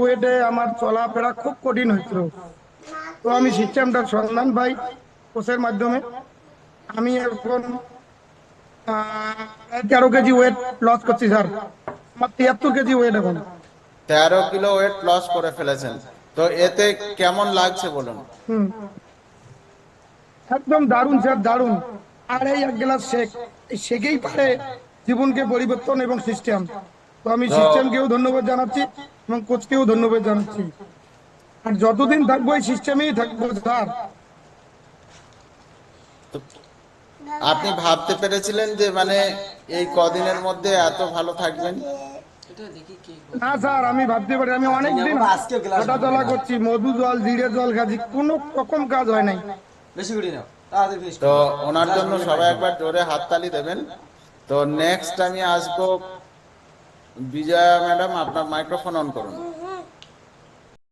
ওয়েটে আমার চলাফেরা খুব কঠিন হয়েছিল। তো আমি সিস্টেমটার সন্ধান পাই কোচের মাধ্যমে। আমি এখন 13 কেজি ওয়েট লস করছি স্যার। আমার 73 কেজি ওয়েট এখন। 13 কিলো ওয়েট লস করে ফেলেছেন, তো এতে কেমন লাগছে বলুন? হুম, একদম দারুণ স্যার, দারুণ। আর এই 1 গ্লাস শেক, এই শেকেই পারে জীবনকে পরিবর্তন এবং সিস্টেম। তো আমি তো সিস্টেমকেও ধন্যবাদ জানাচ্ছি এবং কোচকেও ধন্যবাদ জানাচ্ছি। আর যতদিন থাকবো এই সিস্টেমেই থাকবো স্যার। তো আপনি ভাবতে পেরেছিলেন যে মানে এই কদিনের মধ্যে এত ভালো থাকবেন? না স্যার, আমি ভাবতে পারি, আমি অনেকদিন হাঁটা চলা করছি, মধু জল জিরে জল খাচ্ছি, কোনো রকম কাজ হয় নাই। তো ওনার জন্য সবাই একবার জোরে হাততালি দেবেন। তো নেক্সট আমি আসবো। বিজয়া ম্যাডাম, আপনার মাইক্রোফোন অন করুন।